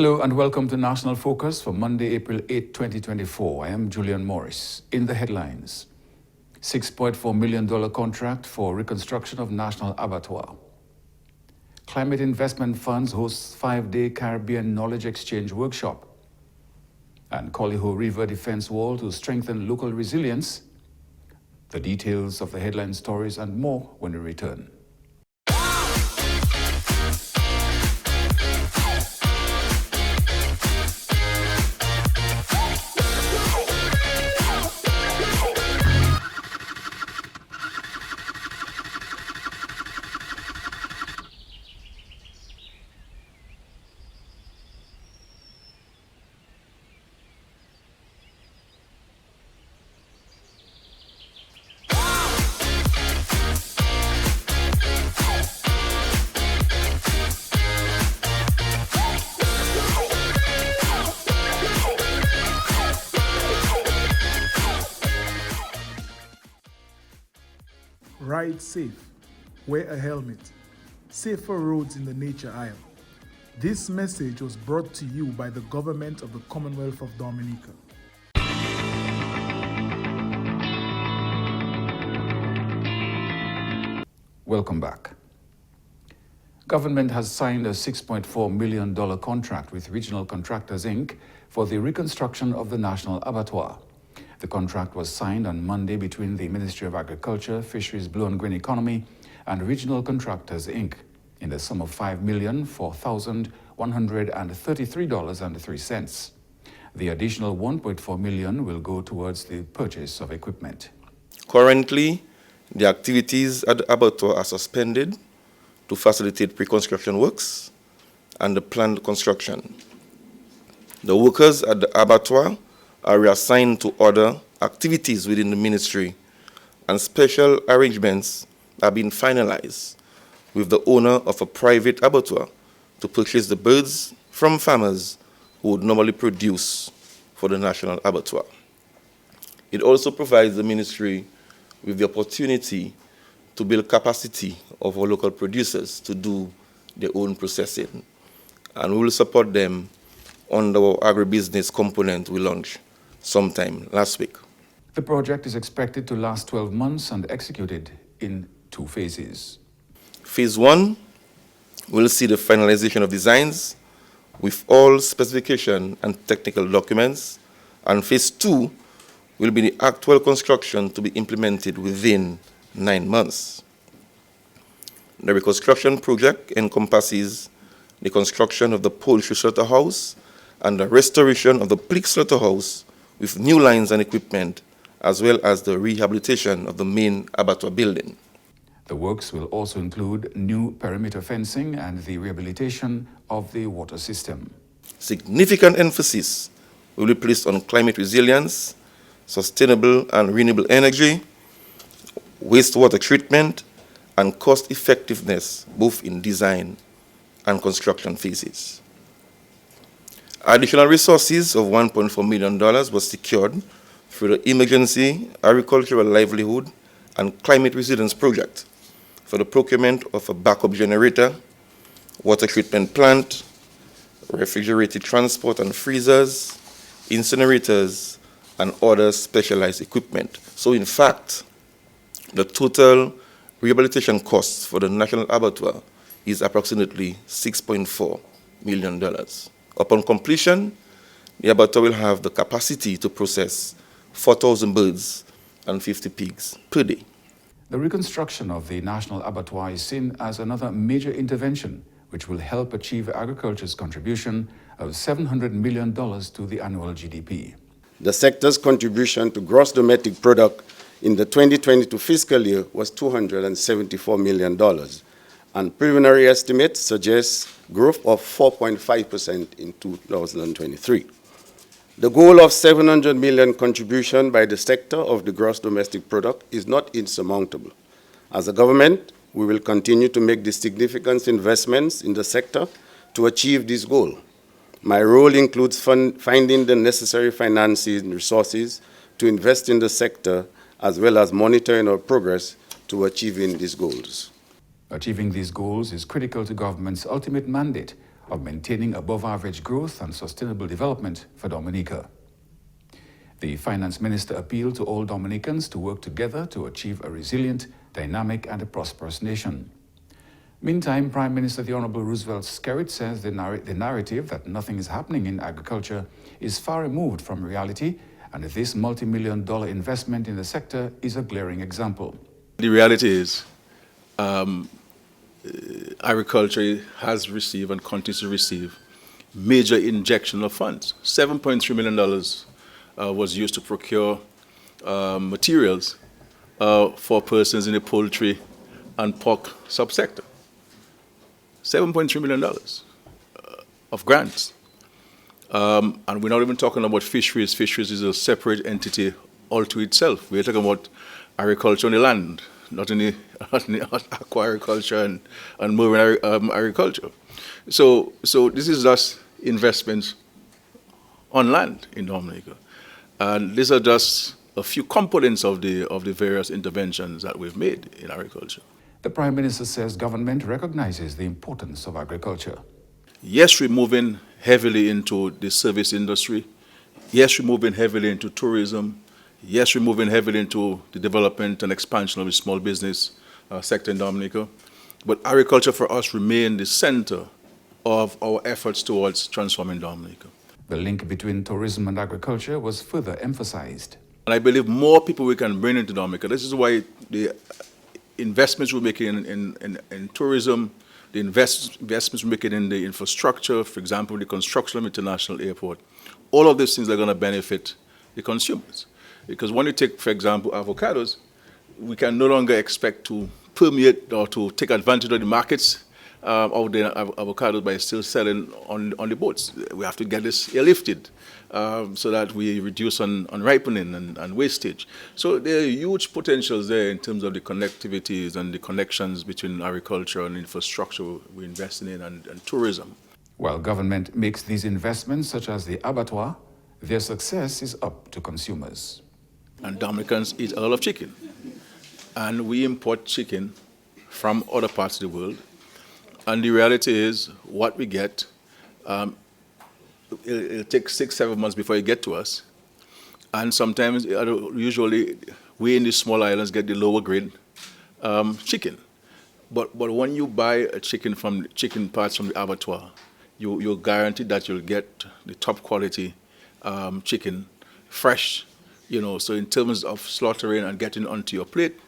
Hello and welcome to National Focus for Monday, April 8, 2024. I am Julian Morris. In the headlines, $6.4 million contract for reconstruction of National Abattoir. Climate Investment Funds hosts 5-day Caribbean Knowledge Exchange Workshop. And Colihaut River Defense Wall to strengthen local resilience. The details of the headline stories and more when we return. Ride safe, wear a helmet, safer roads in the nature aisle. This message was brought to you by the government of the Commonwealth of Dominica. Welcome back. Government has signed a $6.4 million contract with Regional Contractors, Inc. for the reconstruction of the National Abattoir. The contract was signed on Monday between the Ministry of Agriculture, Fisheries, Blue and Green Economy and Regional Contractors, Inc. in the sum of $5,004,133.03. The additional $1.4 million will go towards the purchase of equipment. Currently, the activities at the abattoir are suspended to facilitate pre-construction works and the planned construction. The workers at the abattoir are reassigned to other activities within the ministry, and special arrangements are being finalized with the owner of a private abattoir to purchase the birds from farmers who would normally produce for the national abattoir. It also provides the ministry with the opportunity to build capacity of our local producers to do their own processing, and we will support them under our agribusiness component we launched sometime last week. The project is expected to last 12 months and executed in 2 phases. Phase 1 will see the finalization of designs with all specification and technical documents, and Phase 2 will be the actual construction to be implemented within 9 months. The reconstruction project encompasses the construction of the poultry slaughterhouse and the restoration of the pig slaughterhouse with new lines and equipment, as well as the rehabilitation of the main abattoir building. The works will also include new perimeter fencing and the rehabilitation of the water system. Significant emphasis will be placed on climate resilience, sustainable and renewable energy, wastewater treatment, and cost effectiveness, both in design and construction phases. Additional resources of $1.4 million was secured through the Emergency Agricultural Livelihood and Climate Resilience Project for the procurement of a backup generator, water treatment plant, refrigerated transport and freezers, incinerators, and other specialized equipment. So in fact, the total rehabilitation costs for the National Abattoir is approximately $6.4 million. Upon completion, the abattoir will have the capacity to process 4,000 birds and 50 pigs per day. The reconstruction of the National Abattoir is seen as another major intervention which will help achieve agriculture's contribution of $700 million to the annual GDP. The sector's contribution to gross domestic product in the 2022 fiscal year was $274 million, and preliminary estimates suggest growth of 4.5% in 2023. The goal of $700 million contribution by the sector of the gross domestic product is not insurmountable. As a government, we will continue to make the significant investments in the sector to achieve this goal. My role includes finding the necessary financing resources to invest in the sector, as well as monitoring our progress to achieving these goals. Achieving these goals is critical to government's ultimate mandate of maintaining above-average growth and sustainable development for Dominica. The finance minister appealed to all Dominicans to work together to achieve a resilient, dynamic, and a prosperous nation. Meantime, Prime Minister the Honorable Roosevelt Skerrit says the narrative that nothing is happening in agriculture is far removed from reality, and this multi-million-dollar investment in the sector is a glaring example. The reality is agriculture has received and continues to receive major injection of funds. $7.3 million was used to procure materials for persons in the poultry and pork subsector. $7.3 million of grants. And we're not even talking about fisheries. Fisheries is a separate entity all to itself. We're talking about agriculture on the land, not in the aquaculture and marine agriculture. So this is just investments on land in Dominica. And these are just a few components of the various interventions that we've made in agriculture. The Prime Minister says government recognizes the importance of agriculture. Yes, we're moving heavily into the service industry. Yes, we're moving heavily into tourism. Yes, we're moving heavily into the development and expansion of the small business sector in Dominica. But agriculture for us remains the center of our efforts towards transforming Dominica. The link between tourism and agriculture was further emphasized. And I believe more people we can bring into Dominica. This is why the investments we're making in tourism, the investments we're making in the infrastructure, for example, the construction of International Airport, all of these things are going to benefit the consumers. Because when you take, for example, avocados, we can no longer expect to permeate or to take advantage of the markets of the avocados by still selling on the boats. We have to get this airlifted so that we reduce on ripening and wastage. So there are huge potentials there in terms of the connectivities and the connections between agriculture and infrastructure we're investing in and tourism. While government makes these investments, such as the Abattoir, their success is up to consumers. And Dominicans eat a lot of chicken. And we import chicken from other parts of the world. And the reality is, what we get, it'll take 6-7 months before it gets to us. And sometimes, usually, we in the small islands get the lower grade chicken. But when you buy a chicken parts from the abattoir, you're guaranteed that you'll get the top quality chicken, fresh. So in terms of slaughtering and getting onto your plate,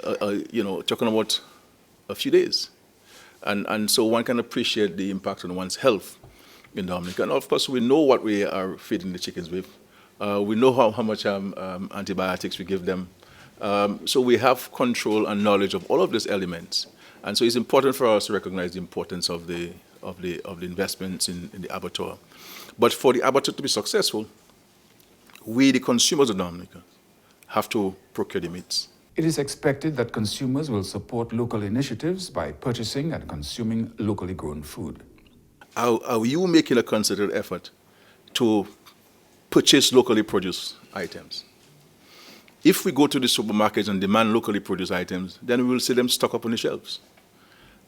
talking about a few days. And so one can appreciate the impact on one's health in Dominica. And of course, we know what we are feeding the chickens with. We know how much antibiotics we give them. So we have control and knowledge of all of these elements. And so it's important for us to recognize the importance of the investments in the abattoir. But for the abattoir to be successful, we, the consumers of Dominica, have to procure the meats. It is expected that consumers will support local initiatives by purchasing and consuming locally grown food. Are you making a concerted effort to purchase locally produced items? If we go to the supermarkets and demand locally produced items, then we will see them stock up on the shelves.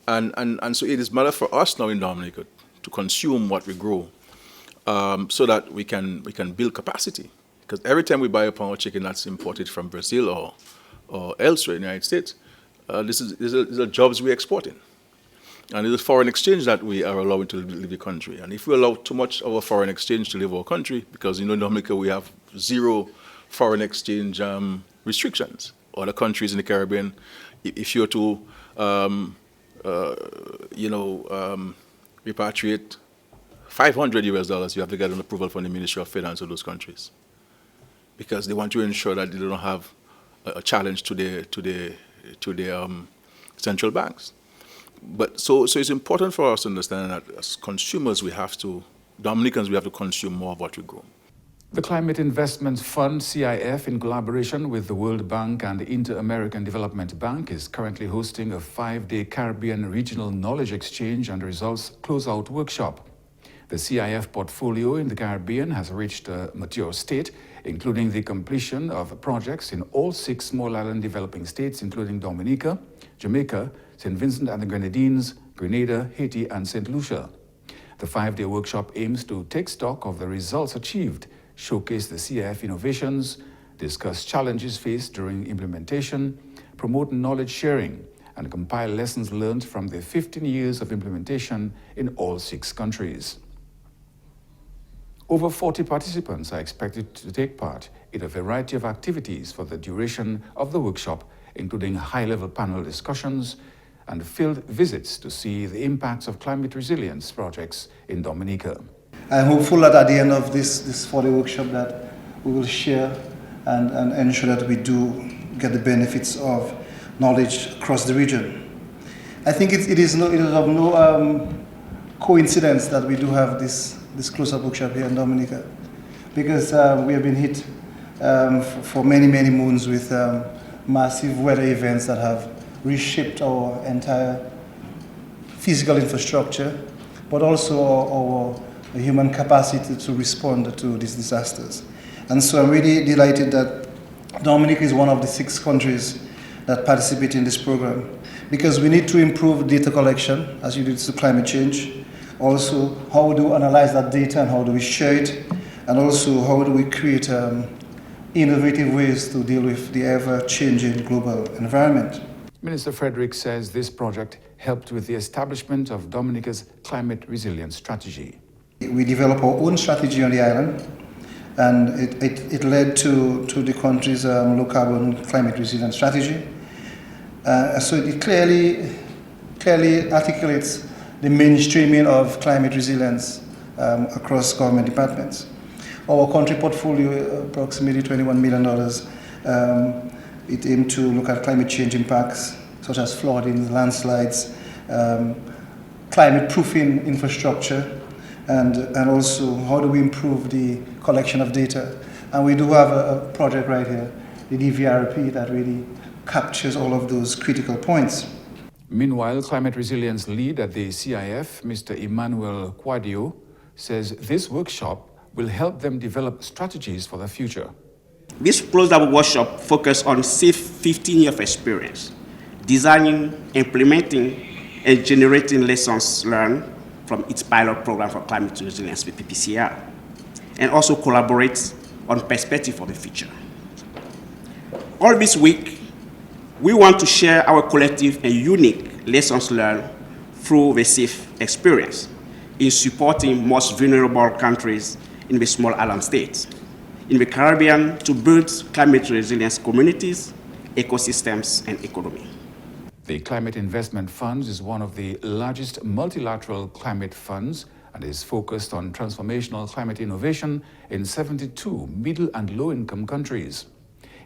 And so it is matter for us now in Dominica to consume what we grow so that we can build capacity. Because every time we buy a pound of chicken that's imported from Brazil or elsewhere in the United States, these are jobs we're exporting. And it's a foreign exchange that we are allowing to leave the country. And if we allow too much of a foreign exchange to leave our country, because in Dominica we have zero foreign exchange restrictions. Other countries in the Caribbean, if you're to repatriate $500, you have to get an approval from the Ministry of Finance of those countries, because they want to ensure that they don't have a challenge to their central banks. But so it's important for us to understand that as consumers, Dominicans, we have to consume more of what we grow. The Climate Investment Fund, CIF, in collaboration with the World Bank and the Inter-American Development Bank, is currently hosting a 5-day Caribbean Regional Knowledge Exchange and Results Closeout Workshop. The CIF portfolio in the Caribbean has reached a mature state, including the completion of projects in all 6 small island developing states, including Dominica, Jamaica, St. Vincent and the Grenadines, Grenada, Haiti, and St. Lucia. The 5-day workshop aims to take stock of the results achieved, showcase the CIF innovations, discuss challenges faced during implementation, promote knowledge sharing, and compile lessons learned from the 15 years of implementation in all 6 countries. Over 40 participants are expected to take part in a variety of activities for the duration of the workshop, including high-level panel discussions and field visits to see the impacts of climate resilience projects in Dominica. I'm hopeful that at the end of this 4-day workshop that we will share and ensure that we do get the benefits of knowledge across the region. I think it is of no coincidence that we do have this close-up workshop here in Dominica, because we have been hit for many moons with massive weather events that have reshaped our entire physical infrastructure, but also our human capacity to respond to these disasters. And so I'm really delighted that Dominica is one of the 6 countries that participate in this program, because we need to improve data collection as you did to climate change. Also, how do we analyze that data and how do we share it? And also, how do we create innovative ways to deal with the ever-changing global environment? Minister Frederick says this project helped with the establishment of Dominica's climate resilience strategy. We developed our own strategy on the island, and it led to the country's low carbon climate resilience strategy. So it clearly articulates the mainstreaming of climate resilience across government departments. Our country portfolio, approximately $21 million, it aimed to look at climate change impacts such as flooding, landslides, climate proofing infrastructure, and also how do we improve the collection of data. And we do have a project right here, the DVRP, that really captures all of those critical points. Meanwhile, climate resilience lead at the CIF, Mr. Emmanuel Quadio, says this workshop will help them develop strategies for the future. This closed-up workshop focused on SAFE 15 years of experience, designing, implementing, and generating lessons learned from its pilot program for climate resilience with PPCR, and also collaborate on perspective for the future. All this week, we want to share our collective and unique lessons learned through the SAFE experience in supporting most vulnerable countries in the small island states in the Caribbean to build climate resilience communities, ecosystems, and economy. The Climate Investment Fund is one of the largest multilateral climate funds and is focused on transformational climate innovation in 72 middle and low-income countries.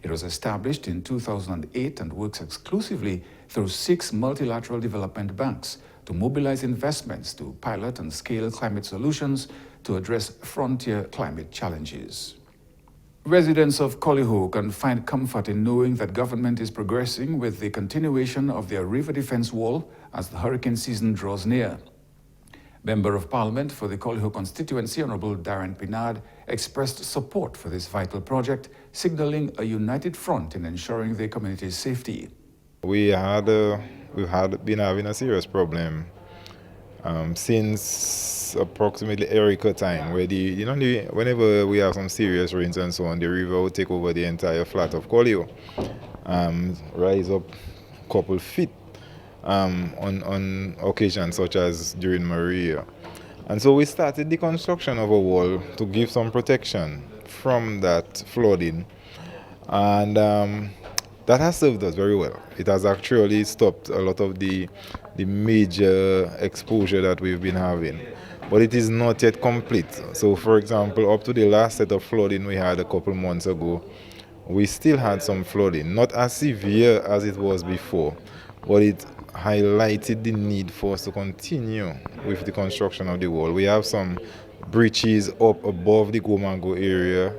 It was established in 2008 and works exclusively through 6 multilateral development banks to mobilize investments to pilot and scale climate solutions to address frontier climate challenges. Residents of Colihaut can find comfort in knowing that government is progressing with the continuation of their river defense wall as the hurricane season draws near. Member of Parliament for the Colihaut constituency, Honorable Darren Pinard, expressed support for this vital project, signaling a united front in ensuring the community's safety. We've been having a serious problem since approximately Erica time, where whenever we have some serious rains and so on, the river will take over the entire flat of Colihaut, rise up a couple feet on occasions such as during Maria. And so we started the construction of a wall to give some protection from that flooding, and that has served us very well. It has actually stopped a lot of the major exposure that we've been having. But it is not yet complete. So for example, up to the last set of flooding we had a couple months ago, we still had some flooding, not as severe as it was before, but it highlighted the need for us to continue with the construction of the wall. We have some breaches up above the Gomango area.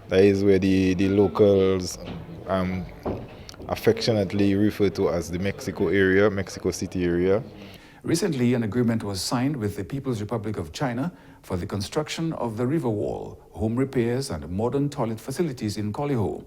That is where the locals affectionately refer to as the Mexico area, Mexico City area. Recently, an agreement was signed with the People's Republic of China for the construction of the river wall, home repairs, and modern toilet facilities in Colihaut.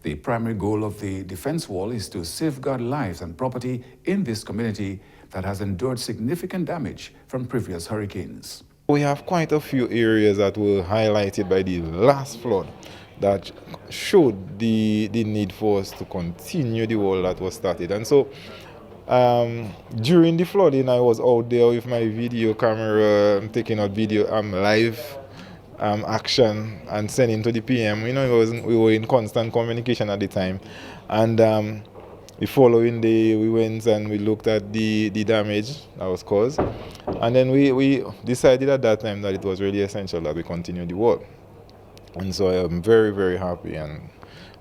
The primary goal of the defense wall is to safeguard lives and property in this community that has endured significant damage from previous hurricanes. We have quite a few areas that were highlighted by the last flood that showed the need for us to continue the work that was started. And so during the flooding, I was out there with my video camera, taking out video, live action and sending to the PM. You know, we were in constant communication at the time. And the following day, we went and we looked at the damage that was caused. And then we decided at that time that it was really essential that we continue the work. And so I am very, very happy and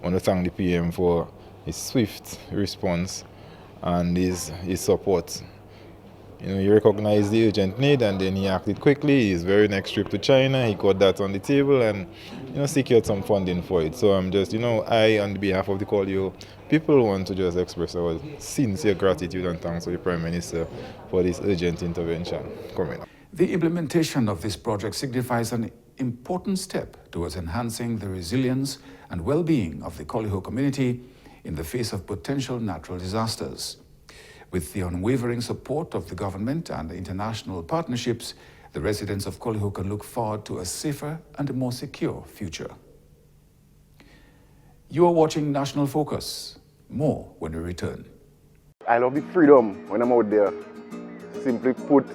want to thank the PM for his swift response and his support. You know, he recognized the urgent need and then he acted quickly. His very next trip to China, he got that on the table and, you know, secured some funding for it. So I'm just, you know, I, on behalf of the Colihaut people, want to just express our sincere gratitude and thanks to the Prime Minister for this urgent intervention coming up. The implementation of this project signifies an important step towards enhancing the resilience and well-being of the Colihaut community in the face of potential natural disasters. With the unwavering support of the government and the international partnerships, the residents of Colihaut can look forward to a safer and a more secure future. You are watching National Focus. More when we return. I love the freedom when I'm out there. Simply put,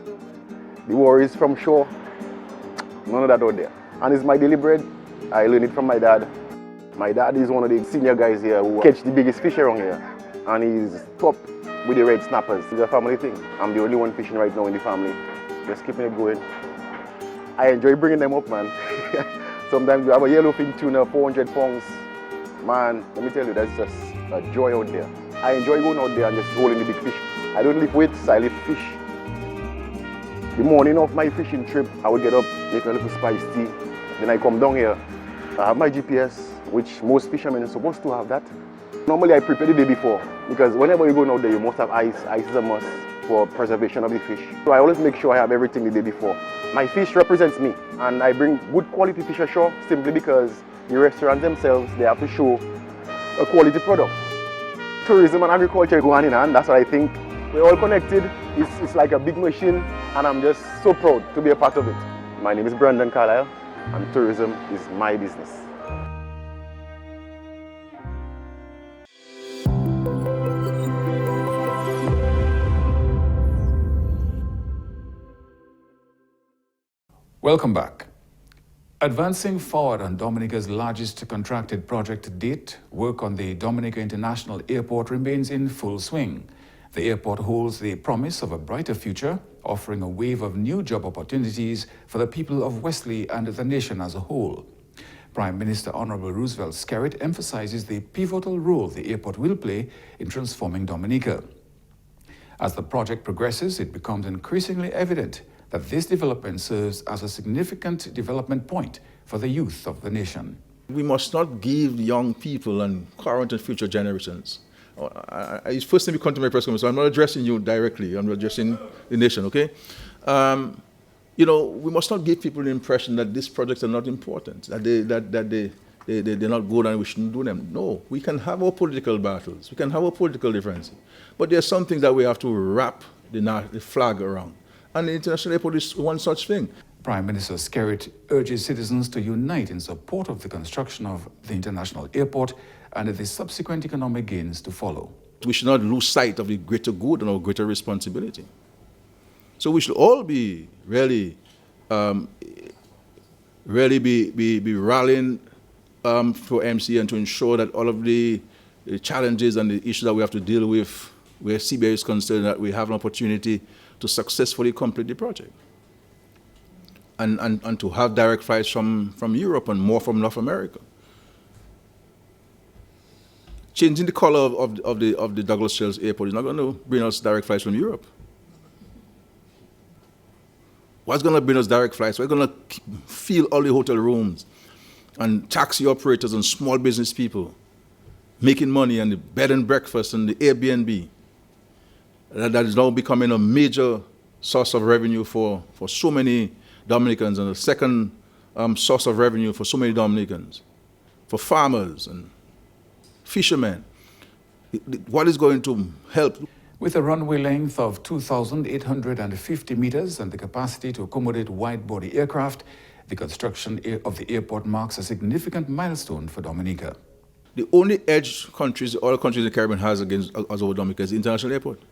the worries from shore, none of that out there. And it's my daily bread. I learned it from my dad. My dad is one of the senior guys here who catch the biggest fish around here. And he's top with the red snappers. It's a family thing. I'm the only one fishing right now in the family. Just keeping it going. I enjoy bringing them up, man. Sometimes you have a yellowfin tuna, 400 pounds. Man, let me tell you, that's just a joy out there. I enjoy going out there and just holding the big fish. I don't lift weights, I lift fish. The morning of my fishing trip, I would get up, make a little spiced tea. Then I come down here. I have my GPS, which most fishermen are supposed to have that. Normally I prepare the day before, because whenever you're going out there, you must have ice. Ice is a must for preservation of the fish. So I always make sure I have everything the day before. My fish represents me, and I bring good quality fish ashore simply because the restaurants themselves, they have to show a quality product. Tourism and agriculture go hand in hand. That's what I think. We're all connected. It's like a big machine, and I'm just so proud to be a part of it. My name is Brandon Colihaut, and tourism is my business. Welcome back. Advancing forward on Dominica's largest contracted project to date, work on the Dominica International Airport remains in full swing. The airport holds the promise of a brighter future, offering a wave of new job opportunities for the people of Wesley and the nation as a whole. Prime Minister Honorable Roosevelt Skerritt emphasizes the pivotal role the airport will play in transforming Dominica. As the project progresses, it becomes increasingly evident that this development serves as a significant development point for the youth of the nation. We must not give young people and current and future generations. It's first time you come to my press conference, so I'm not addressing you directly, I'm addressing the nation, okay? You know, we must not give people the impression that these projects are not important, that they're not good and we shouldn't do them. No, we can have our political battles, we can have our political differences, but there's something that we have to wrap the flag around. And the International Airport is one such thing. Prime Minister Skerritt urges citizens to unite in support of the construction of the International Airport and the subsequent economic gains to follow. We should not lose sight of the greater good and our greater responsibility. So we should all be really be rallying for MC and to ensure that all of the challenges and the issues that we have to deal with where CBA is concerned, that we have an opportunity to successfully complete the project. And to have direct flights from Europe and more from North America. Changing the color of the Douglas Childs Airport is not going to bring us direct flights from Europe. What's going to bring us direct flights? We're going to fill all the hotel rooms and taxi operators and small business people making money and the bed and breakfast and the Airbnb. That is now becoming a major source of revenue for so many Dominicans and a second source of revenue for so many Dominicans, for farmers and fishermen. What is going to help? With a runway length of 2,850 meters and the capacity to accommodate wide-body aircraft, the construction of the airport marks a significant milestone for Dominica. The only edge all countries in the Caribbean has over Dominica is the international airport.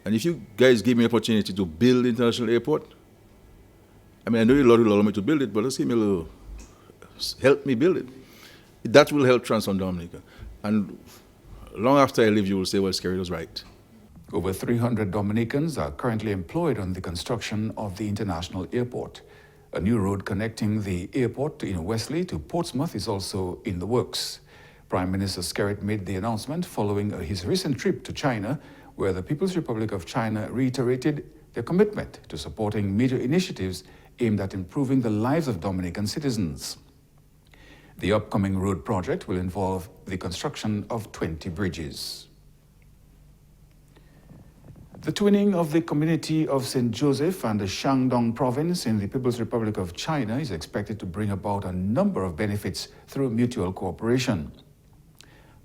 And if you guys give me an opportunity to build the international airport, I mean, I know you'll allow me to build it, but let's give me a little, help me build it. That will help transform Dominica. And long after I leave, you will say, well, Skerry was right. Over 300 Dominicans are currently employed on the construction of the international airport. A new road connecting the airport in Wesley to Portsmouth is also in the works. Prime Minister Skerry made the announcement following his recent trip to China, where the People's Republic of China reiterated their commitment to supporting major initiatives aimed at improving the lives of Dominican citizens. The upcoming road project will involve the construction of 20 bridges. The twinning of the community of St. Joseph and the Shandong province in the People's Republic of China is expected to bring about a number of benefits through mutual cooperation.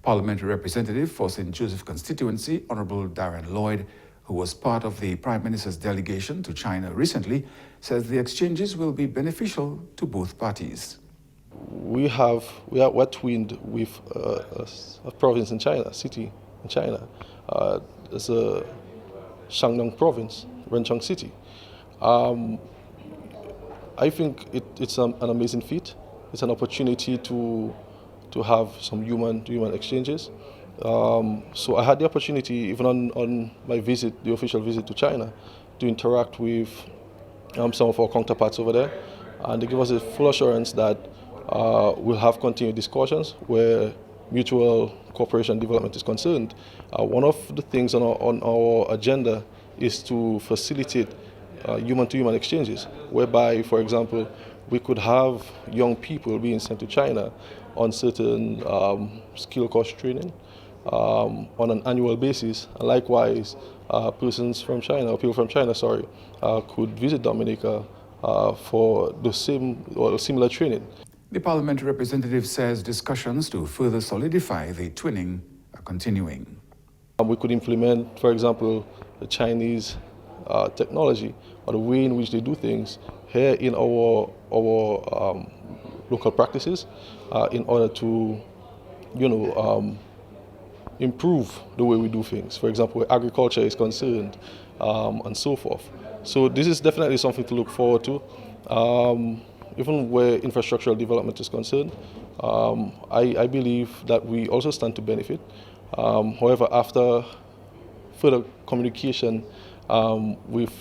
Parliamentary representative for St. Joseph constituency, Honorable Darren Lloyd, who was part of the Prime Minister's delegation to China recently, says the exchanges will be beneficial to both parties. We're twinned with a province in China, city in China. It's a Shandong province, Renchong City. I think it's an amazing feat. It's an opportunity to have some human exchanges. So I had the opportunity, even on my visit, the official visit to China, to interact with some of our counterparts over there, and they give us a full assurance that we'll have continued discussions where mutual cooperation and development is concerned. One of the things on our agenda is to facilitate human-to-human exchanges, whereby, for example, we could have young people being sent to China on certain skill course training on an annual basis, and likewise, persons from China, or people from China, could visit Dominica for the same or similar training. The parliamentary representative says discussions to further solidify the twinning are continuing. We could implement, for example, the Chinese technology or the way in which they do things here in our local practices in order to, improve the way we do things. For example, where agriculture is concerned, and so forth. So this is definitely something to look forward to. Even where infrastructural development is concerned, I believe that we also stand to benefit. However, after further communication with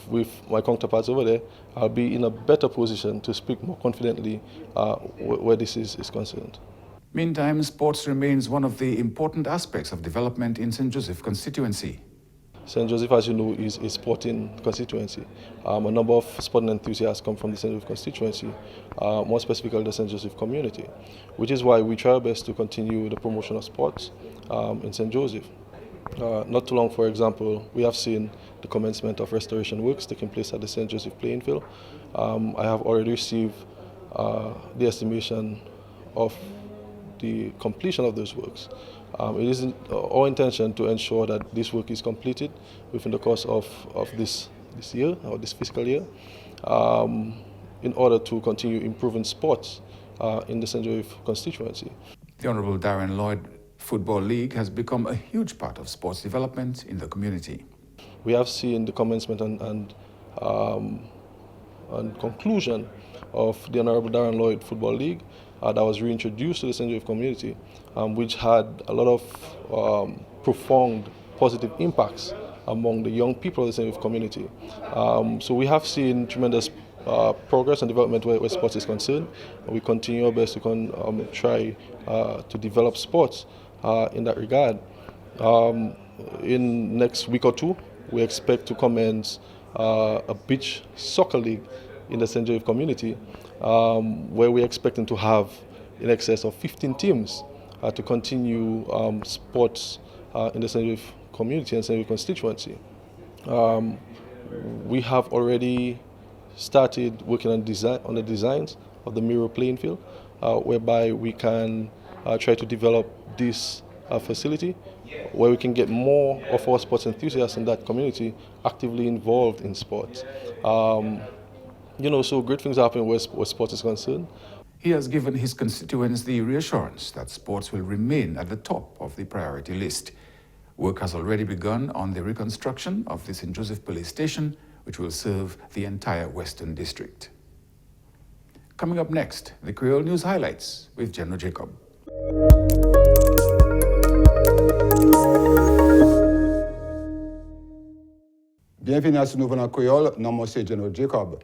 my counterparts over there, I'll be in a better position to speak more confidently where this is concerned. Meantime, sports remains one of the important aspects of development in St. Joseph constituency. St. Joseph, as you know, is a sporting constituency. A number of sporting enthusiasts come from the St. Joseph constituency, more specifically the St. Joseph community, which is why we try our best to continue the promotion of sports in St. Joseph. Not too long, for example, we have seen the commencement of restoration works taking place at the St. Joseph playing field. I have already received the estimation of the completion of those works. It is our intention to ensure that this work is completed within the course of this year, or this fiscal year, in order to continue improving sports in the St. Joseph constituency. The Honorable Darren Lloyd Football League has become a huge part of sports development in the community. We have seen the commencement and conclusion of the Honorable Darren Lloyd Football League that was reintroduced to the St. Joseph community, which had a lot of profound positive impacts among the young people of the St. Joseph community. So we have seen tremendous progress and development where sports is concerned. We continue our best to try to develop sports in that regard. In next week or two, we expect to commence a beach soccer league in the St. Joseph community, where we're expecting to have in excess of 15 teams to continue sports in the St. Joseph community and St. Joseph constituency. We have already started working on the designs of the mirror playing field, whereby we can try to develop this facility where we can get more of our sports enthusiasts in that community actively involved in sports. So great things happen where sports is concerned. He has given his constituents the reassurance that sports will remain at the top of the priority list. Work has already begun on the reconstruction of the St. Joseph Police Station, which will serve the entire Western District. Coming up next, the Creole News Highlights with General Jacob. Bienvenue à ce nouveau en créole, nom Monsieur General Jacob.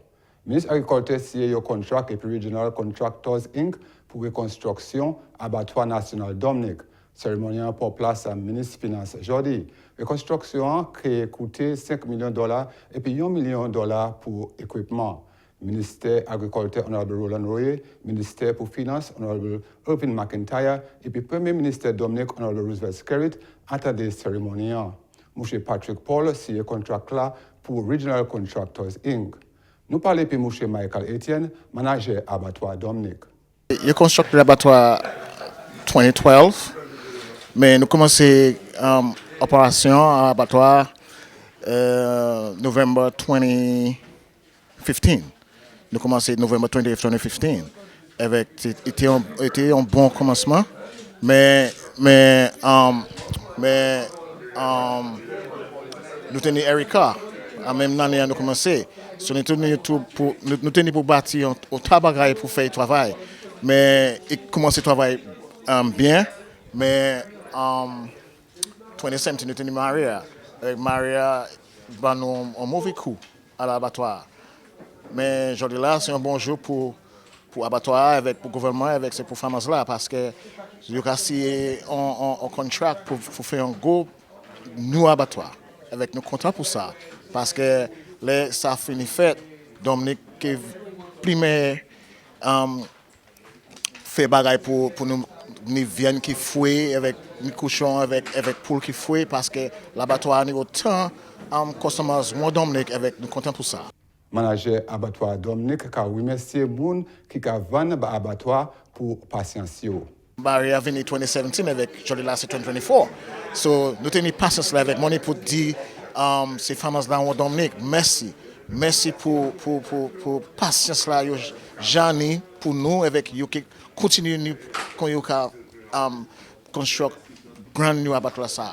Ministre agriculture signé un contrat et Regional Contractors Inc. pour reconstruction Abattoir National Dominica. Cérémonie pour place à ministre Finance aujourd'hui. Reconstruction qui a coûté $5 millions et puis $1 million pour équipement. Ministère agriculture Honorable Roland Royer, ministère pour Finance Honorable Irvin McIntyre et puis Premier ministre Dominic Honorable Roosevelt Skerritt attendaient cérémonie. M. Patrick Paul signé un contrat là pour Regional Contractors Inc. Nous parlons puis M. Michael Etienne, manager Abattoir Dominica. J'ai construit l'abattoir 2012, mais nous commençons l'opération à l'abattoir novembre 2015. Nous commençons novembre 2015 avec était un bon commencement, mais nous tenions Erika, en même année nous commençons. Nous tenions pour bâtir au travail pour faire le travail, mais il commence à travailler bien, mais en 2017 nous tenions Maria. Maria a un mauvais coup à l'abattoir. Mais aujourd'hui là, c'est un bon jour pour l'abattoir, pour le gouvernement, avec ces femmes là, parce que nous avons signé un contrat pour faire un gros nouveau abattoir. Avec nos contrats pour ça. Parce que là, ça finit fait, Dominique, qui primaire fait bagaille pour nous viande qui fouet, avec les cochons, avec poules qui fouet, parce que l'abattoir a autant consommateurs moins Dominique, avec nous contents pour ça. Manager Abattoir Dominique, qui remercie les gens qui ont vendu l'abattoir pour patience. Barry a venu en 2017 avec Jody là, c'est 2024. So, nous avons patience avec moi pour dire ces femmes là en Dominique, merci. Merci pour patience là, Jeannie, pour nous, avec vous qui continuez à construire grand new abattoir ça.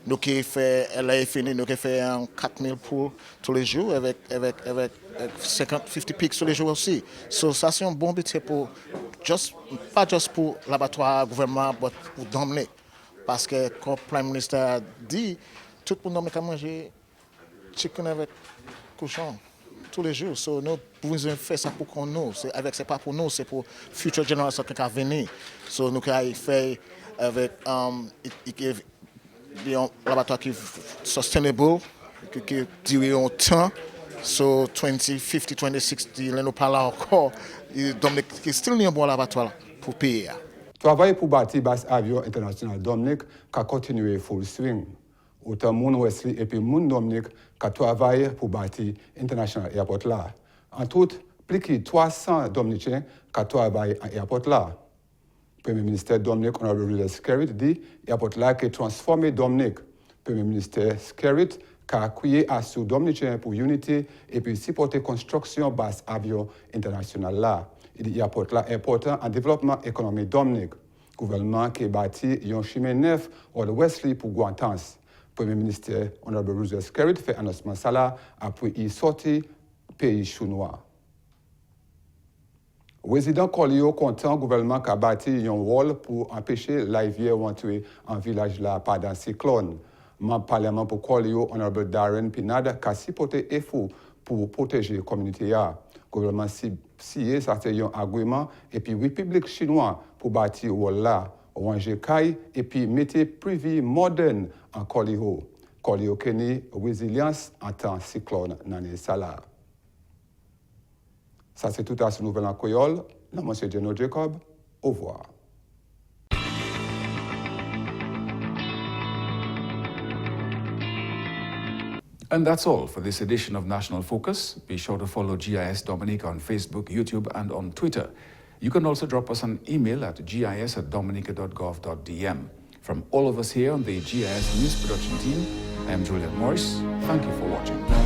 Nous qui fait, elle a fini, nous qui fait 4000 poules tous les jours avec 50 pigs tous les jours aussi. So, ça c'est un bon but pour pas juste pour l'abattoir gouvernement, mais pour Dominique. Parce que comme le Prime Minister a dit, tout le monde a mangé chicken avec cochon tous les jours. So, nous pouvons faire ça pour nous. C'est pas pour nous, c'est pour future générations qui vont venir. So, nous avons fait avec l'abattoir qui est sustainable, qui dure en temps. So 2050, 2060, nous parlons encore. Dominique, il y a un bon abattoir pour payer. Travail pour bâtir base avion international Dominique qui a continué full swing. Autant Moun Wesley et puis Moun Dominique qui travaille pour bâtir international airport là. En tout, plus de 300 Dominicains qui travaillent à airport là. Premier ministre Dominic Honorable Roosevelt Skerritt dit l'airport là qui transformé Dominique. Premier ministre Skerritt qui a accueilli à sous Dominicain pour unité et puis supporter construction base avion international là. Il dit l'airport là important en développement économique Dominique. Gouvernement qui a bâti un chemin neuf au Wesley pour Guantans. Premier ministre Honorable Roosevelt Skerritt fait annoncement ça là après il sorti pays chinois. Résident Colihaut content gouvernement qui a bâti un wall pour empêcher la rivière d'entrer en village là pendant cyclone. Membre parlement pour Colihaut, Honorable Darren Pinard, qui a supporté effort pour protéger la communauté. Le gouvernement signé un agrément et puis République chinoise pour bâtir le wall là, ranger caille et puis mettre privé moderne en Colihaut. Colihaut Kenny, résilience en temps cyclone dans les salades. Ça, c'est tout à ce nouvel en créole. Non, Monsieur General Jacob. Au revoir. And that's all for this edition of National Focus. Be sure to follow GIS Dominica on Facebook, YouTube, and on Twitter. You can also drop us an email at gis@dominica.gov.dm. From all of us here on the GIS News Production team, I am Julian Morris. Thank you for watching.